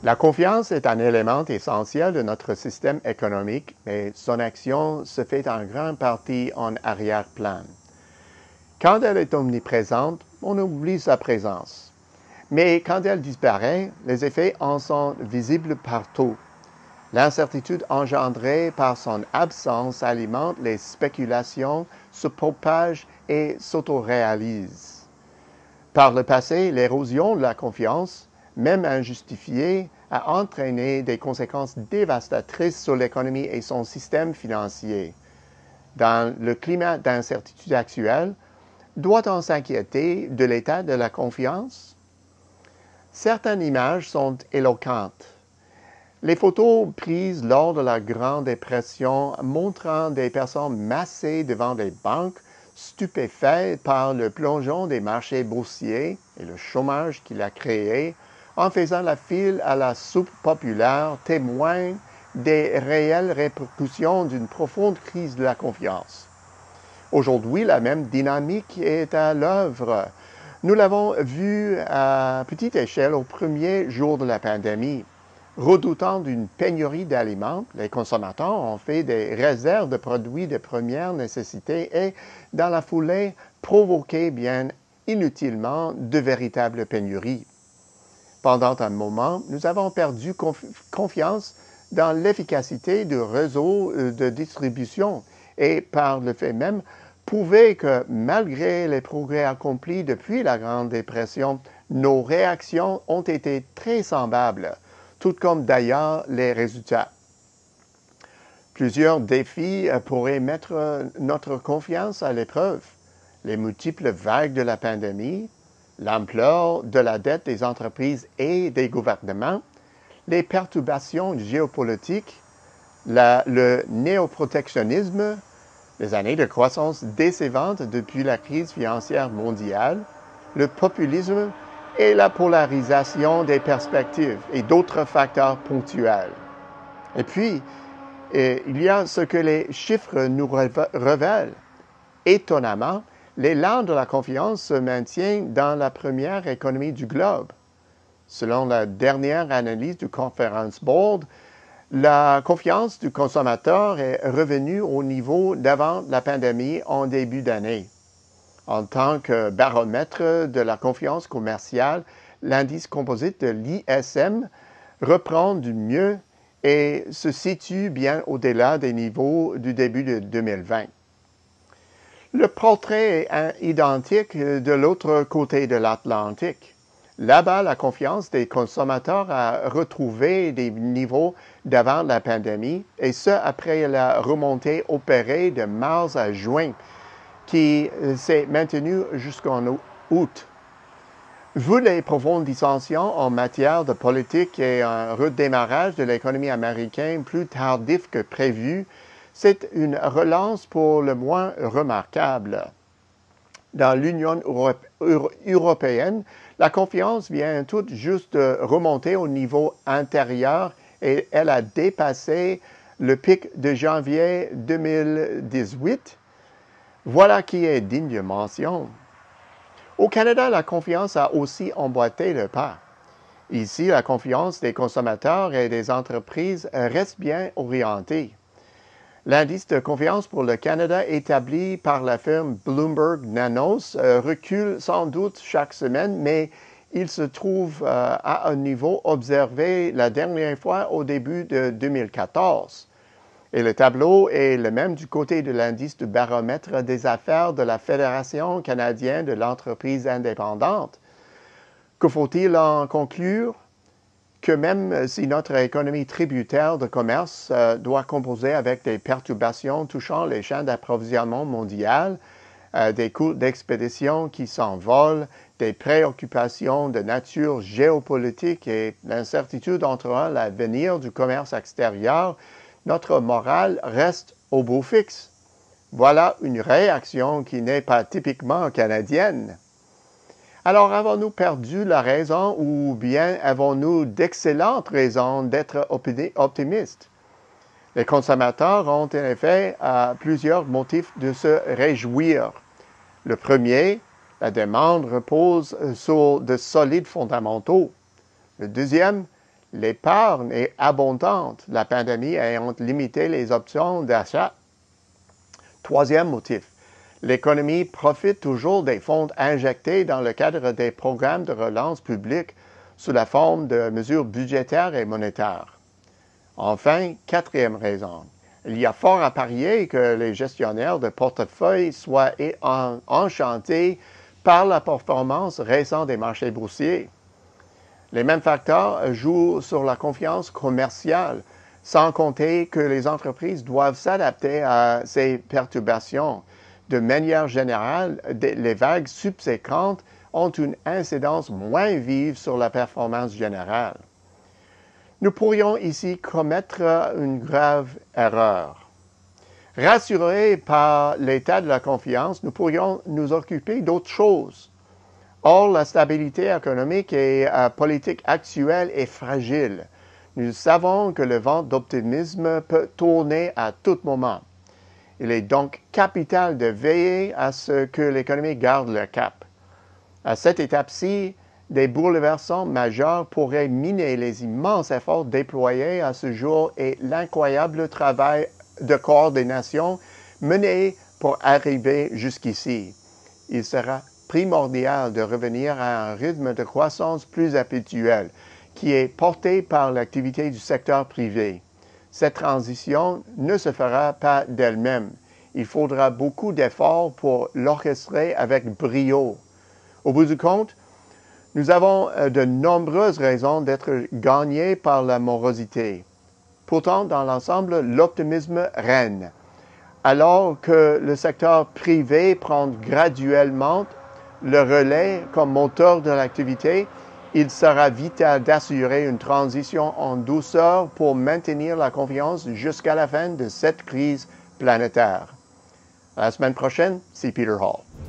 La confiance est un élément essentiel de notre système économique, mais son action se fait en grande partie en arrière-plan. Quand elle est omniprésente, on oublie sa présence. Mais quand elle disparaît, les effets en sont visibles partout. L'incertitude engendrée par son absence alimente les spéculations, se propage et s'autoréalise. Par le passé, l'érosion de la confiance, même injustifiée, a entraîné des conséquences dévastatrices sur l'économie et son système financier. Dans le climat d'incertitude actuel, doit-on s'inquiéter de l'état de la confiance? Certaines images sont éloquentes. Les photos prises lors de la Grande Dépression montrant des personnes massées devant des banques, stupéfaites par le plongeon des marchés boursiers et le chômage qu'il a créé, en faisant la file à la soupe populaire, témoignent des réelles répercussions d'une profonde crise de la confiance. Aujourd'hui, la même dynamique est à l'œuvre. Nous l'avons vu à petite échelle au premier jour de la pandémie. Redoutant d'une pénurie d'aliments, les consommateurs ont fait des réserves de produits de première nécessité et, dans la foulée, provoqué bien inutilement de véritables pénuries. Pendant un moment, nous avons perdu confiance dans l'efficacité du réseau de distribution et, par le fait même, prouvé que malgré les progrès accomplis depuis la Grande Dépression, nos réactions ont été très semblables, tout comme d'ailleurs les résultats. Plusieurs défis pourraient mettre notre confiance à l'épreuve. Les multiples vagues de la pandémie, l'ampleur de la dette des entreprises et des gouvernements, les perturbations géopolitiques, le néoprotectionnisme, les années de croissance décevantes depuis la crise financière mondiale, le populisme et la polarisation des perspectives et d'autres facteurs ponctuels. Et puis, il y a ce que les chiffres nous révèlent. Étonnamment, l'élan de la confiance se maintient dans la première économie du globe. Selon la dernière analyse du Conference Board, la confiance du consommateur est revenue au niveau d'avant la pandémie en début d'année. En tant que baromètre de la confiance commerciale, l'indice composite de l'ISM reprend du mieux et se situe bien au-delà des niveaux du début de 2020. Le portrait est identique de l'autre côté de l'Atlantique. Là-bas, la confiance des consommateurs a retrouvé des niveaux d'avant la pandémie, et ce après la remontée opérée de mars à juin, qui s'est maintenue jusqu'en août. Vu les profondes dissensions en matière de politique et un redémarrage de l'économie américaine plus tardif que prévu, c'est une relance pour le moins remarquable. Dans l'Union européenne, la confiance vient tout juste de remonter au niveau intérieur et elle a dépassé le pic de janvier 2018. Voilà qui est digne de mention. Au Canada, la confiance a aussi emboîté le pas. Ici, la confiance des consommateurs et des entreprises reste bien orientée. L'indice de confiance pour le Canada établi par la firme Bloomberg Nanos recule sans doute chaque semaine, mais il se trouve à un niveau observé la dernière fois au début de 2014. Et le tableau est le même du côté de l'indice du baromètre des affaires de la Fédération canadienne de l'entreprise indépendante. Que faut-il en conclure? Que même si notre économie tributaire de commerce doit composer avec des perturbations touchant les chaînes d'approvisionnement mondiales, des coûts d'expédition qui s'envolent, des préoccupations de nature géopolitique et l'incertitude entourant l'avenir du commerce extérieur, notre morale reste au beau fixe. Voilà une réaction qui n'est pas typiquement canadienne. Alors, avons-nous perdu la raison ou bien avons-nous d'excellentes raisons d'être optimistes? Les consommateurs ont en effet plusieurs motifs de se réjouir. Le premier, la demande repose sur de solides fondamentaux. Le deuxième, L'épargne est abondante, la pandémie ayant limité les options d'achat. Troisième motif, l'économie profite toujours des fonds injectés dans le cadre des programmes de relance publique sous la forme de mesures budgétaires et monétaires. Enfin, quatrième raison, il y a fort à parier que les gestionnaires de portefeuille soient enchantés par la performance récente des marchés boursiers. Les mêmes facteurs jouent sur la confiance commerciale, sans compter que les entreprises doivent s'adapter à ces perturbations. De manière générale, les vagues subséquentes ont une incidence moins vive sur la performance générale. Nous pourrions ici commettre une grave erreur. Rassurés par l'état de la confiance, nous pourrions nous occuper d'autres choses. Or, la stabilité économique et politique actuelle est fragile. Nous savons que le vent d'optimisme peut tourner à tout moment. Il est donc capital de veiller à ce que l'économie garde le cap. À cette étape-ci, des bouleversements majeurs pourraient miner les immenses efforts déployés à ce jour et l'incroyable travail de coordination mené pour arriver jusqu'ici. Il sera primordial de revenir à un rythme de croissance plus habituel, qui est porté par l'activité du secteur privé. Cette transition ne se fera pas d'elle-même. Il faudra beaucoup d'efforts pour l'orchestrer avec brio. Au bout du compte, nous avons de nombreuses raisons d'être gagnés par la morosité. Pourtant, dans l'ensemble, l'optimisme règne. Alors que le secteur privé prend graduellement le relais comme moteur de l'activité, il sera vital d'assurer une transition en douceur pour maintenir la confiance jusqu'à la fin de cette crise planétaire. À la semaine prochaine, c'est Peter Hall.